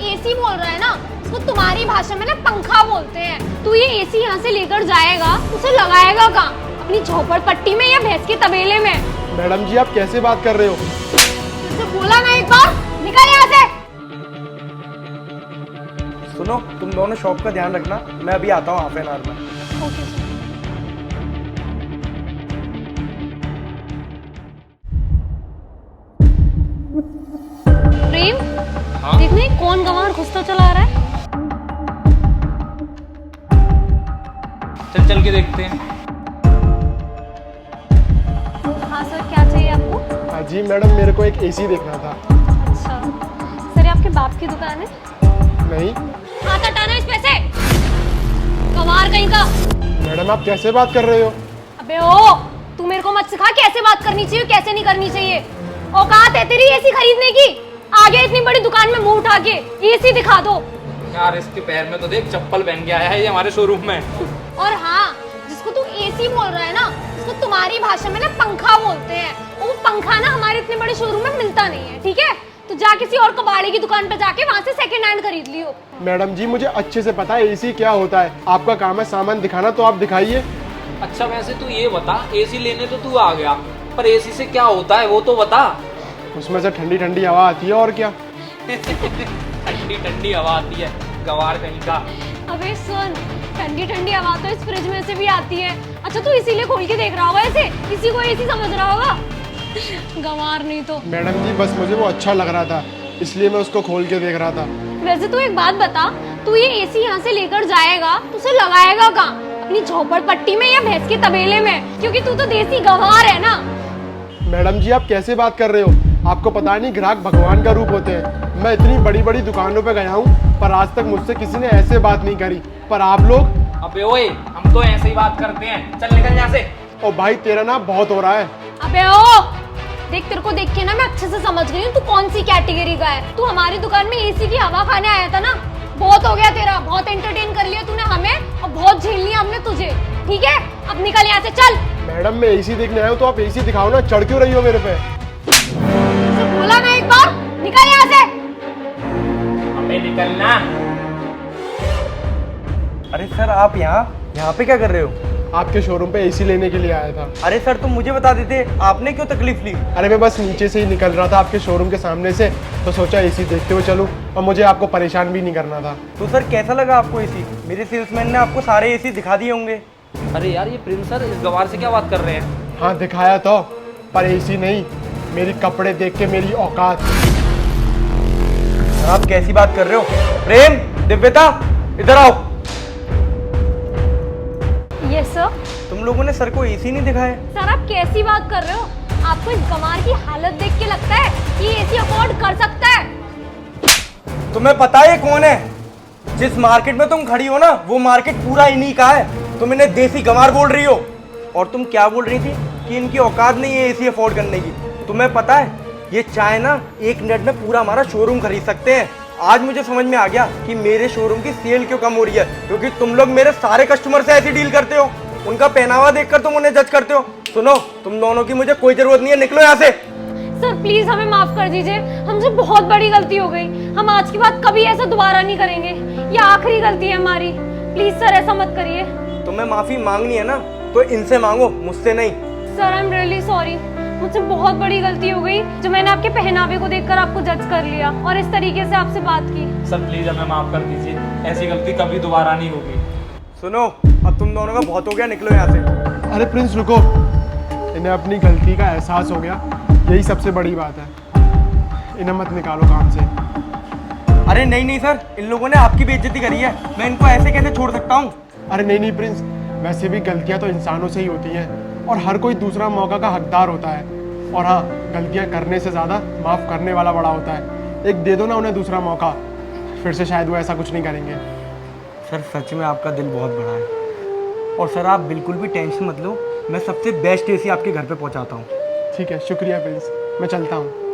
AC बोल रहा है ना, उसको तुम्हारी भाषा में ना पंखा बोलते हैं। तू ये एसी यहाँ से लेकर जाएगा, उसे लगाएगा कहाँ? अपनी झोपड़पट्टी में या भैंस के तबेले में? मैडम जी आप कैसे बात कर रहे हो? तुझसे बोला ना एक बार, निकल यहाँ से। सुनो, तुम दोनों शॉप का ध्यान रखना, मैं अभी आता हूँ हाफ एन आवर में। Okay sir. प्रेम, देखने कौन गंवार घुसता चला आ रहा है। चल चल के देखते हैं। हाँ सर, क्या चाहिए आपको? हाँ जी मैडम, मेरे को एक एसी देखना था। अच्छा सर, ये आपके बाप की दुकान है? नहीं हाथ हटाना इस पे से, गंवार कहीं का। मैडम आप कैसे बात कर रहे हो? अबे ओ, तू मेरे को मत सिखा कैसे बात करनी चाहिए कैसे नहीं करनी चाहिए। औकात है तेरी एसी खरीदने की? आगे इतनी बड़ी दुकान में मुंह उठा के एसी दिखा दो। यार इसके पैर में तो देख चप्पल पहन के आया है ये हमारे शोरूम में। और हाँ, जिसको तू एसी बोल रहा है ना, उसको तुम्हारी भाषा में ना पंखा बोलते हैं। वो पंखा ना हमारे इतने बड़े शोरूम में मिलता नहीं है, ठीक है? तो जा किसी और कबाड़े की दुकान पे जाके वहाँ से सेकंड हैंड खरीद लियो। मैडम जी मुझे अच्छे से पता है एसी क्या होता है। आपका काम है सामान दिखाना, तो आप दिखाइए। अच्छा वैसे तू ये बता, एसी लेने तो तू आ गया, पर एसी से क्या होता है वो तो बता। उसमें से ठंडी ठंडी हवा आती है और क्या। ठंडी ठंडी हवा आती है, गवार कहीं का। अबे सुन, ठंडी ठंडी हवा तो इस फ्रिज में से भी आती है। अच्छा तू इसीलिए खोल के देख रहा होगा ऐसे, इसी को एसी समझ रहा होगा। गंवार नहीं तो। मैडम जी बस मुझे वो अच्छा लग रहा था, इसलिए मैं उसको खोल के देख रहा था। वैसे तू एक बात बता, तू ये एसी यहाँ से लेकर जाएगा तो उसे लगाएगा कहाँ? अपनी झोपड़पट्टी में या भैंस के तबेले में? क्योंकि तू तो देसी गंवार है ना। मैडम जी आप कैसे बात कर रहे हो? आपको पता नहीं ग्राहक भगवान का रूप होते हैं। मैं इतनी बड़ी बड़ी दुकानों पे गया हूँ पर आज तक मुझसे किसी ने ऐसे बात नहीं करी, पर आप लोग। अबे ओए, हम तो ऐसे ही बात करते हैं, चल निकल यहाँ से। ओ भाई तेरा ना बहुत हो रहा है। अबे ओ, देख तेरे को देख के ना मैं अच्छे से समझ गई हूँ तू कौन सी कैटेगरी का है। तू हमारी दुकान में एसी की हवा खाने आया था ना, बहुत हो गया तेरा। बहुत एंटरटेन कर लिया तूने हमें और बहुत झेल लिया हमने तुझे, ठीक है? अब निकल यहाँ से, चल। मैडम मैं एसी देखने आया हूँ तो आप एसी दिखाओ ना, चढ़ क्यों रही हो मेरे पे? तो बोला ना एक बार, निकल यहाँ से। अबे निकलना। अरे सर आप यहाँ पे क्या कर रहे हो? आपके शोरूम पे एसी लेने के लिए आया था। अरे सर तुम मुझे बता देते, आपने क्यों तकलीफ ली? अरे मैं बस नीचे से ही निकल रहा था आपके शोरूम के सामने से, तो सोचा एसी देखते हुए चलूं और मुझे आपको परेशान भी नहीं करना था। तो सर कैसा लगा आपको एसी? मेरे सेल्समैन ने आपको सारे एसी दिखा दिए होंगे। अरे यार ये प्रिंस सर इस गवार से क्या बात कर रहे हैं? हाँ दिखाया तो, पर एसी नहीं, मेरी कपड़े देख के मेरी औकात। आप कैसी बात कर रहे हो? प्रेम, दिव्यता, इधर आओ। Yes sir. तुम लोगों ने सर को एसी नहीं दिखाया? सर आप कैसी बात कर रहे हो? आपको इस गंवार की हालत देख के लगता है कि एसी अफोर्ड कर सकता है? तुम्हें पता है ये कौन है? जिस मार्केट में तुम खड़ी हो ना, वो मार्केट पूरा इन्हीं का है। तुम इन्हें देसी गंवार बोल रही हो, और तुम क्या बोल रही थी कि इनकी औकात नहीं है एसी अफोर्ड करने की। तुम्हें पता है ये चाहे ना 1 मिनट में पूरा हमारा शोरूम खरीद सकते हैं। आज मुझे समझ में आ गया कि मेरे शोरूम की सेल क्यों कम हो रही है, क्योंकि तुम लोग मेरे सारे कस्टमर से ऐसी डील करते हो। उनका पहनावा देखकर तुम उन्हें जज करते हो। सुनो, तुम दोनों की मुझे कोई जरूरत नहीं है, निकलो यहाँ से। सर प्लीज हमें माफ कर दीजिए, हमसे बहुत बड़ी गलती हो गई। हम आज के बाद कभी ऐसा दोबारा नहीं करेंगे, ये आखिरी गलती है हमारी। प्लीज सर ऐसा मत करिए। तुम्हें माफी मांगनी है ना तो इनसे मांगो, मुझसे नहीं। Sir I am really sorry, मुझसे बहुत बड़ी गलती हो गई जो मैंने आपके पहनावे को देखकर आपको जज कर लिया और इस तरीके से आपसे बात की। सर प्लीज हमें माफ कर दीजिए, ऐसी गलती कभी दोबारा नहीं होगी। सुनो, अब तुम दोनों का बहुत हो गया, निकलो यहाँ से। अरे प्रिंस रुको, इन्हें अपनी गलती का एहसास हो गया, यही सबसे बड़ी बात है। इन्हें मत निकालो काम से। अरे नहीं नहीं सर, इन लोगों ने आपकी बेइज्जती करी है, मैं इनको ऐसे कैसे छोड़ सकता हूँ? अरे नहीं नहीं प्रिंस, वैसे भी गलतियां तो इंसानों से ही होती हैं और हर कोई दूसरा मौका का हकदार होता है। और हाँ, गलतियां करने से ज़्यादा माफ़ करने वाला बड़ा होता है। एक दे दो ना उन्हें दूसरा मौका, फिर से शायद वो ऐसा कुछ नहीं करेंगे। सर सच में आपका दिल बहुत बड़ा है, और सर आप बिल्कुल भी टेंशन मत लो, मैं सबसे बेस्ट एसी आपके घर पे पहुंचाता हूँ। ठीक है, शुक्रिया प्रिंस, मैं चलता हूँ।